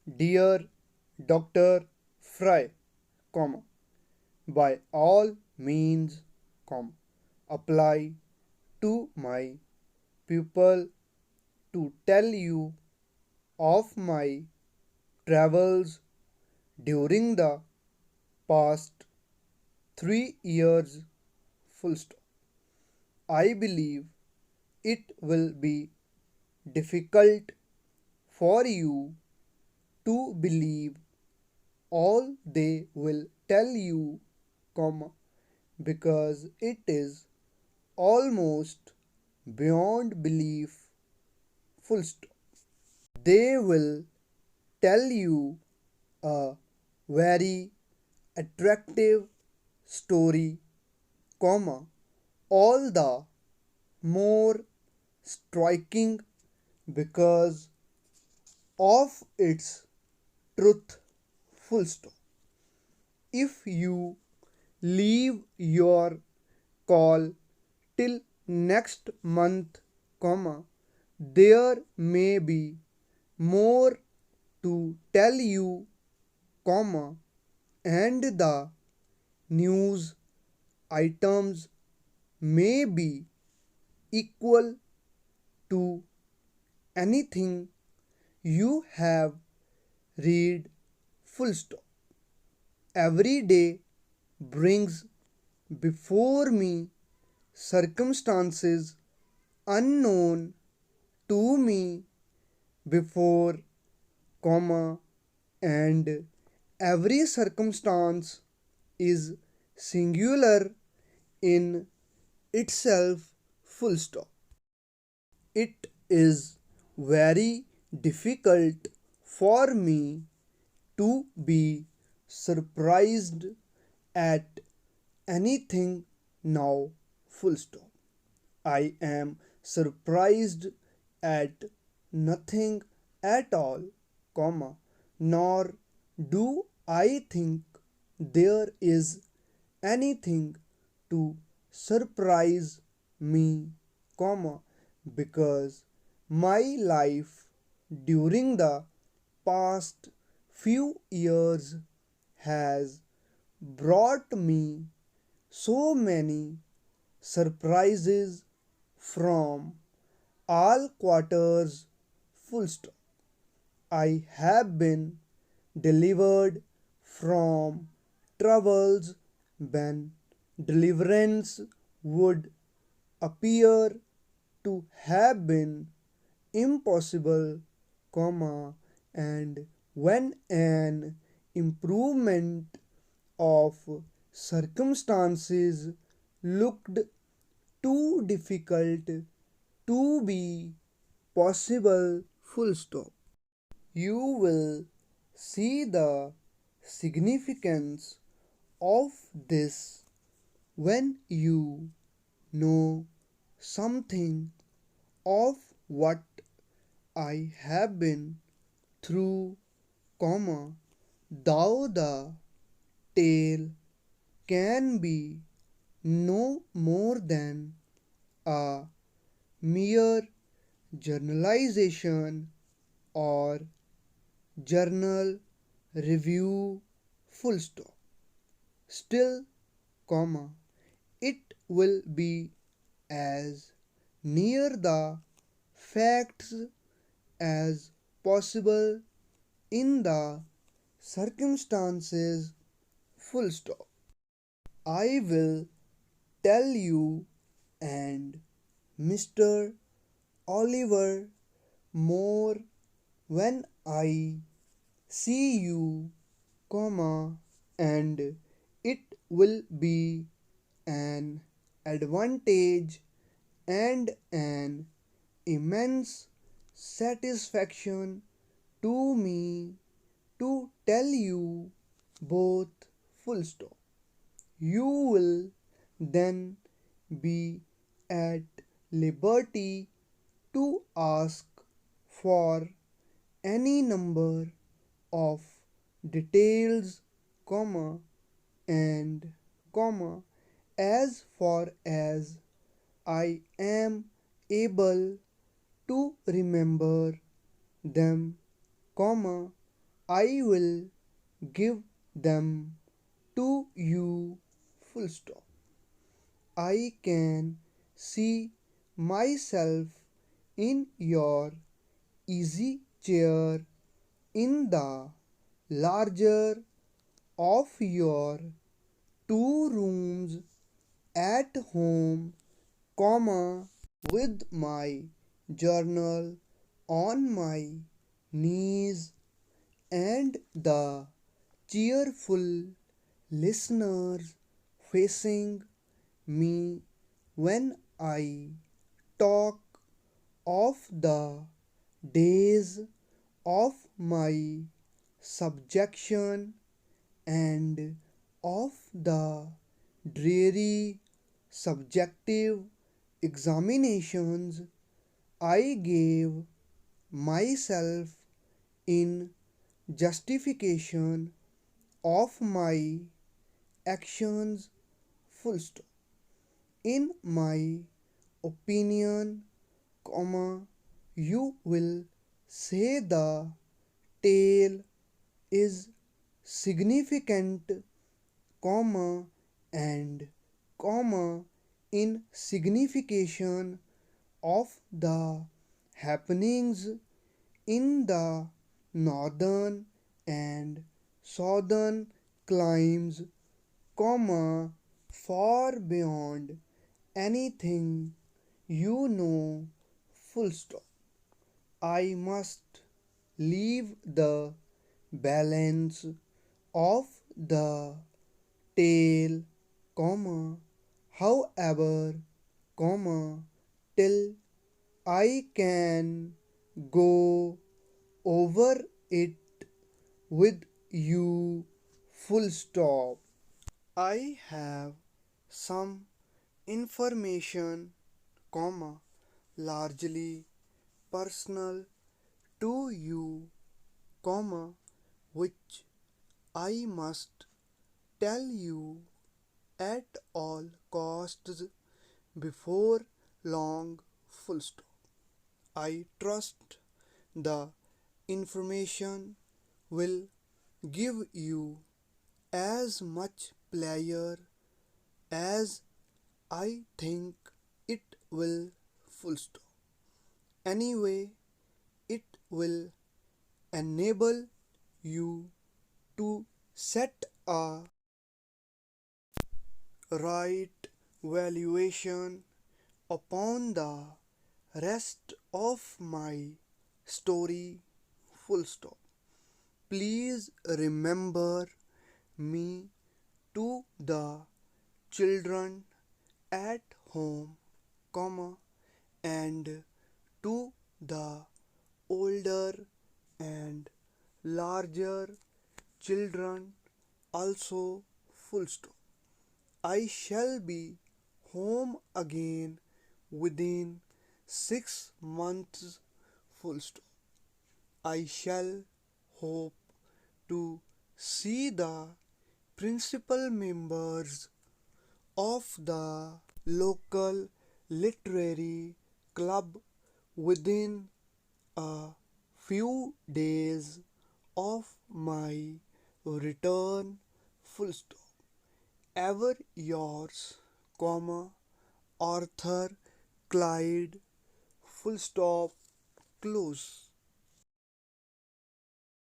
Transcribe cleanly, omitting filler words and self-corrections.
Dear Dr. Fry, comma, by all means, comma, apply to my pupil to tell you of my travels during the past 3 years, full stop. I believe it will be difficult for you to believe all they will tell you, comma, because it is almost beyond belief, full stop. They will tell you a very attractive story, comma, all the more striking because of its truth, full stop. If you leave your call till next month, comma, there may be more to tell you, comma, and the news items may be equal to anything you have read, full stop. Every day brings before me circumstances unknown to me before, comma, and every circumstance is singular in itself, full stop. It is very difficult for me to be surprised at anything now, full stop. I am surprised at nothing at all, comma, nor do I think there is anything to surprise me, comma, because my life during the past few years has brought me so many surprises from all quarters, full stop. I have been delivered from troubles when deliverance would appear to have been impossible, comma, and when an improvement of circumstances looked too difficult to be possible, full stop. You will see the significance of this when you know something of what I have been through, comma, though the tale can be no more than a mere journalization or journal review, full stop. Still, comma, it will be as near the facts as possible in the circumstances, full stop. I will tell you and Mr. Oliver more when I see you, comma, and it will be an advantage and an immense satisfaction to me to tell you both, full stop. You will then be at liberty to ask for any number of details, comma, and comma, as far as I am able to remember them, comma, I will give them to you. Full stop. I can see myself in your easy chair in the larger of your two rooms at home, comma, with my journal on my knees and the cheerful listeners facing me when I talk of the days of my subjection and of the dreary subjective examinations I gave myself in justification of my actions. Full stop. In my opinion, comma, you will say the tale is significant, comma, and comma in signification of the happenings in the northern and southern climes, comma, far beyond anything you know. Full stop. I must leave the balance of the tale, comma, however, comma, till I can go over it with you. Full stop. I have some information, comma, largely personal to you, comma, which I must tell you at all costs before long. Full stop. I trust the information will give you as much pleasure as I think it will. Full stop. Anyway, it will enable you to set a right valuation upon the rest of my story. Full stop. Please remember me to the children at home, comma, and to the older and larger children also. Full stop. I shall be home again within 6 months. Full stop. I shall hope to see the principal members of the local literary club within a few days of my return. Full stop. Ever yours, comma, Arthur Clyde. Full stop. Close.